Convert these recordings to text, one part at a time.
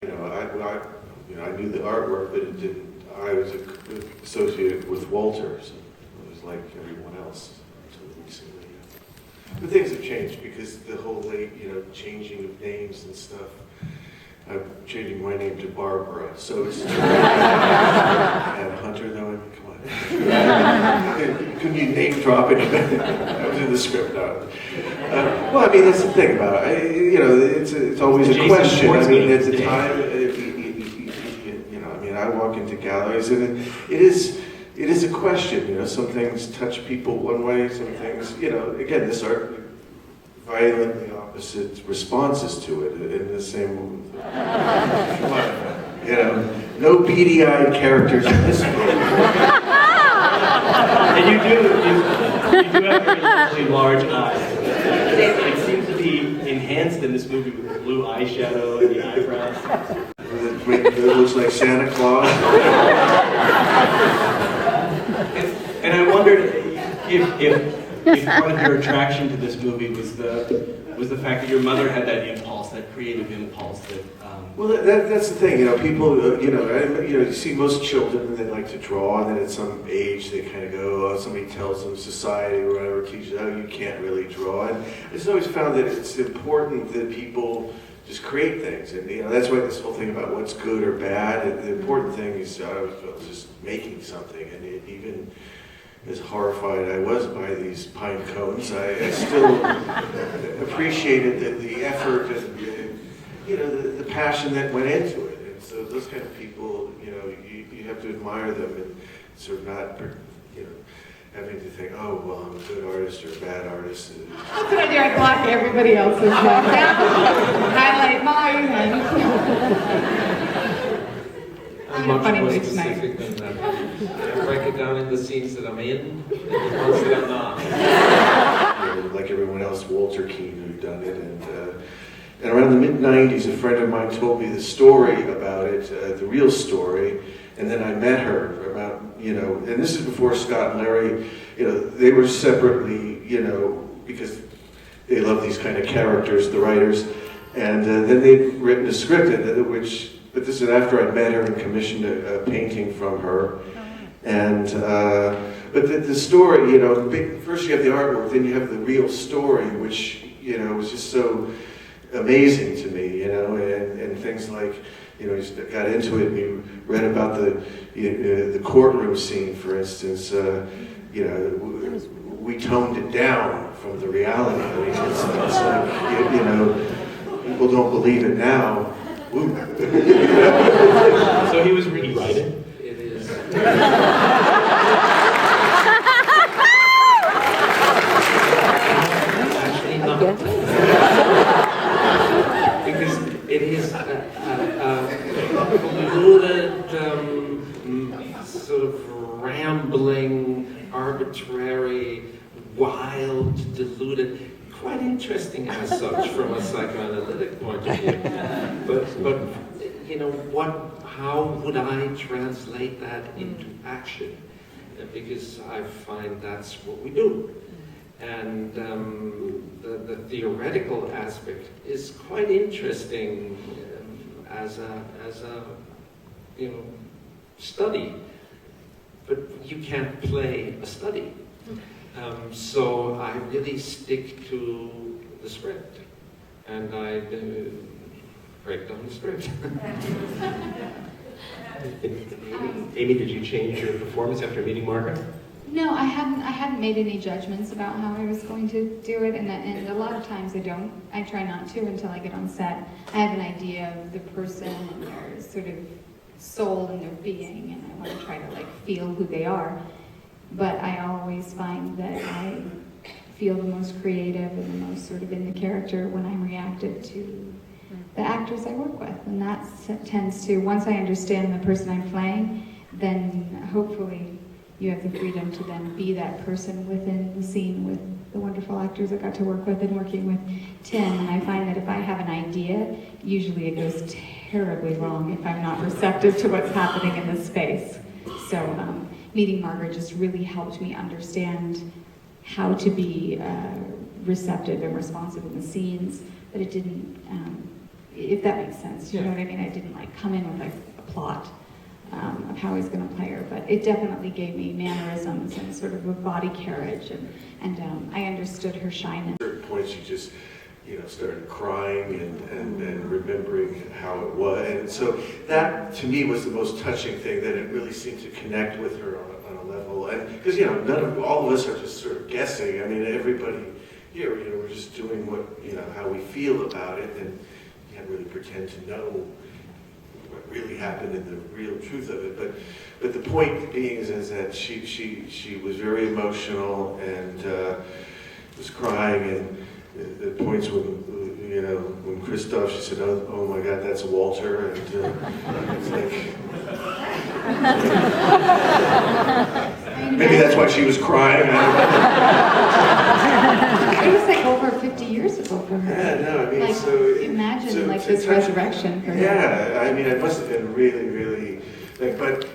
I knew the artwork, but it didn't. I was associated with Walter, so it was like everyone else until recently. But things have changed because the whole changing of names and stuff. I'm changing my name to Barbara, so it's and Hunter, though. Come on, couldn't you name drop it? That was in the script. Well, I mean, that's the thing about it. It's always a question. I mean, at the time, I walk into galleries, and it is a question. Some things touch people one way, some things, again, this art, violently opposite responses to it in the same. Come on, no beady-eyed characters in this movie. And you do have very large eyes. It seems to be enhanced in this movie with the blue eyeshadow and the eyebrows. It looks like Santa Claus. And I wondered if part of your attraction to this movie was the fact that your mother had that impulse, that creative impulse that. Well, that's the thing. People. You see most children, they like to draw, and then at some age they kind of go. Somebody tells them, society or whatever teaches, you can't really draw. And I just always found that it's important that people just create things, and that's why this whole thing about what's good or bad. The important thing is I was just making something, and even as horrified I was by these pine cones, I still appreciated the effort and the passion that went into it. And so those kind of people, you have to admire them and sort of not, having to think, oh, well, I'm a good artist or a bad artist. That's what I do. I block everybody else's highlight mine. I'm much more specific than that. I break it down in the scenes that I'm in and the ones that I'm not. Like everyone else, Walter Keane, who'd done it. And around the mid-'90s, a friend of mine told me the story about it, the real story. And then I met her about, and this is before Scott and Larry, they were separately, because they love these kind of characters, the writers. And then they'd written a script, but this is after I met her and commissioned a painting from her. And, but the story, first you have the artwork, then you have the real story, which, was just so amazing to me, and things like, you got into it and you read about the courtroom scene, for instance. We toned it down from the reality. I mean, it's like, people don't believe it now. So he was rewriting? It is. Actually not. Because it is polluted, sort of rambling, arbitrary, wild, deluded, quite interesting as such from a psychoanalytic point of view. But how would I translate that into action? Because I find that's what we do. And the theoretical aspect is quite interesting as a study, but you can't play a study. So I really stick to the script, and I break down the script. Amy, did you change your performance after meeting Margaret? No, I hadn't made any judgments about how I was going to do it, and a lot of times I don't. I try not to until I get on set. I have an idea of the person and their sort of soul and their being, and I want to try to feel who they are. But I always find that I feel the most creative and the most sort of in the character when I'm reactive to the actors I work with, and that tends to, once I understand the person I'm playing, then hopefully you have the freedom to then be that person within the scene with the wonderful actors I got to work with and working with Tim. And I find that if I have an idea, usually it goes terribly wrong if I'm not receptive to what's happening in the space. So meeting Margaret just really helped me understand how to be receptive and responsive in the scenes, but it didn't if that makes sense. You know what I mean? I didn't like come in with a plot of how I was going to play her, but it definitely gave me mannerisms and sort of a body carriage, and I understood her shyness. At certain points you just, started crying and remembering how it was. And so that, to me, was the most touching thing, that it really seemed to connect with her on a level. And because, all of us are just sort of guessing. I mean, everybody here, we're just doing what, how we feel about it, and you can't really pretend to know what really happened and the real truth of it. But the point being is that she was very emotional and was crying, and the points when Christoph, she said, oh my God, that's Walter, and it's like, maybe that's why she was crying. It was like over 50 years ago for her. Yeah, no, I mean, like, imagine this resurrection for her. Yeah, I mean, it must have been really, really, but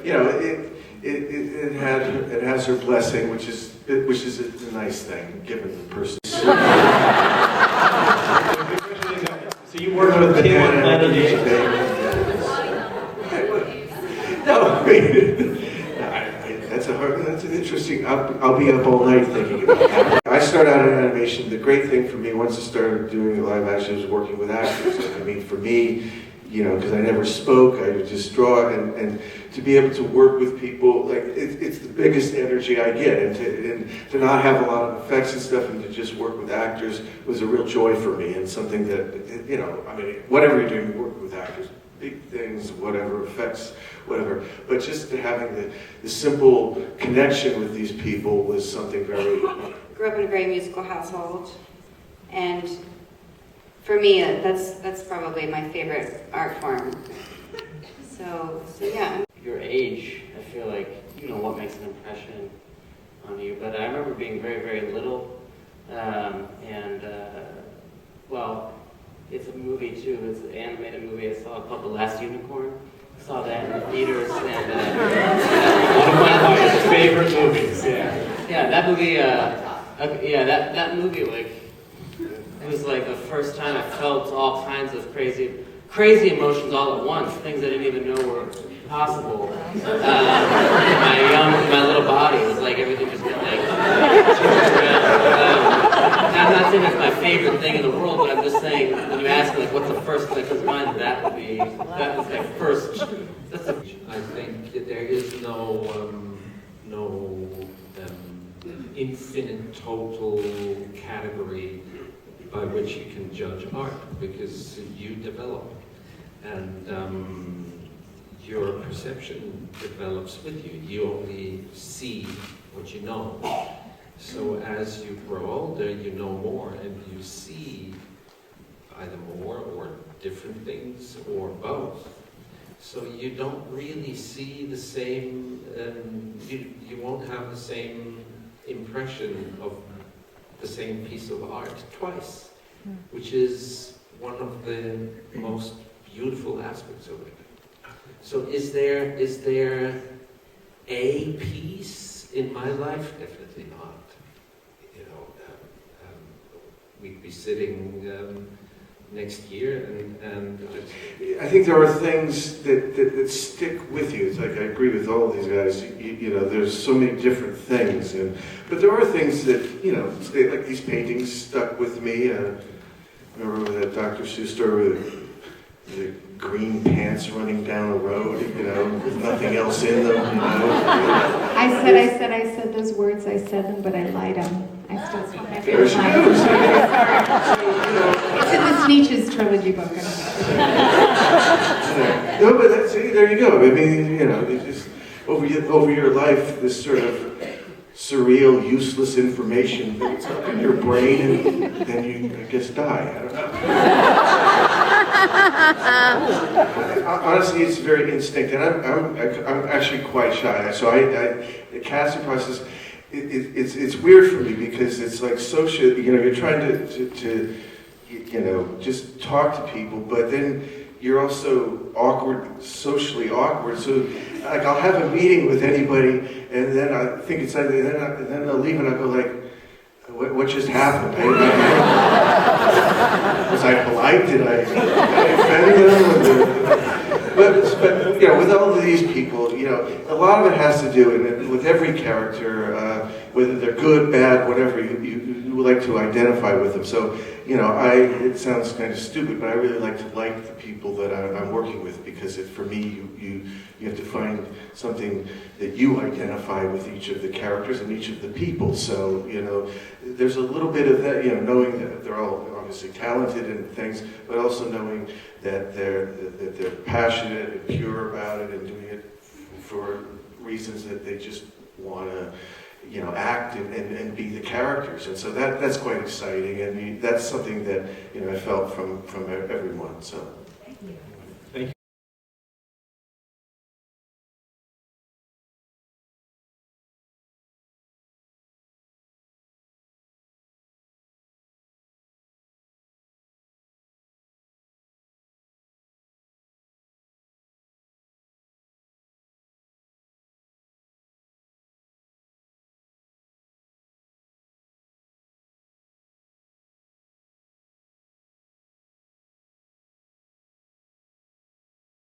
it has her blessing, which is a nice thing, given the person. So you worked with Tim on Planet of the Apes? No, I mean, that's an interesting, I'll be up all night thinking about that. I started out in animation. The great thing for me, once I started doing live action, was working with actors. I mean, for me, because I never spoke, I would just draw, and to be able to work with people, like, it's the biggest energy I get, and to not have a lot of effects and stuff, and to just work with actors was a real joy for me, and something that, I mean, whatever you're doing, work with actors, big things, whatever, effects, whatever, but just having the simple connection with these people was something very... Grew up in a very musical household, and for me, that's probably my favorite art form. So yeah. Your age, I feel like what makes an impression on you. But I remember being very, very little, well, it's a movie too. It's an animated movie I saw called The Last Unicorn. I saw that in the theaters, and one of my favorite movies. Yeah, that movie. That movie, like, it was like the first time I felt all kinds of crazy emotions all at once, things I didn't even know were possible. My little body was like, everything just went like... I'm not saying that's my favorite thing in the world, but I'm just saying, when you ask me, like, what's the first thing that comes to mind, that was my first... I think that there is no infinite total category by which you can judge art, because you develop, and your perception develops with you. You only see what you know. So as you grow older, you know more, and you see either more or different things, or both. So you don't really see the same, you won't have the same impression of the same piece of art twice, which is one of the most beautiful aspects of it. So is there a piece in my life? Definitely not. We'd be sitting next year, and I think there are things that stick with you. It's like, I agree with all of these guys. There's so many different things, but there are things that like these paintings stuck with me. Remember that Dr. Seuss story with the green pants running down a road, with nothing else in them. I said those words. I said them, but I lied them. I still speak my There favorite she line. goes. It's in the Sneetches trilogy book. No, but there you go. I mean, it's just over your life, this sort of surreal, useless information builds up in your brain, and then you, I guess, die. I don't know. Honestly, it's very instinct, and I'm actually quite shy. So the casting process, it's weird for me, because it's like social. You're trying to just talk to people, but then you're also socially awkward. So, like, I'll have a meeting with anybody, and then I think it's like, and then I'll leave, and I go like, What just happened? Was I polite? Did I offend them? But you know, with all of these people, you know, a lot of it has to do, and with every character, whether they're good, bad, whatever, you would like to identify with them. So, you know, it sounds kind of stupid, but I really like to like the people that I'm working with, because for me, you have to find something that you identify with each of the characters and each of the people. So, you know, there's a little bit of that, you know, knowing that they're all obviously talented and things, but also knowing that they're passionate and pure about it and doing it for reasons that they just want to, you know, act and be the characters. And so that's quite exciting, and that's something that, you know, I felt from everyone. So. Thank you.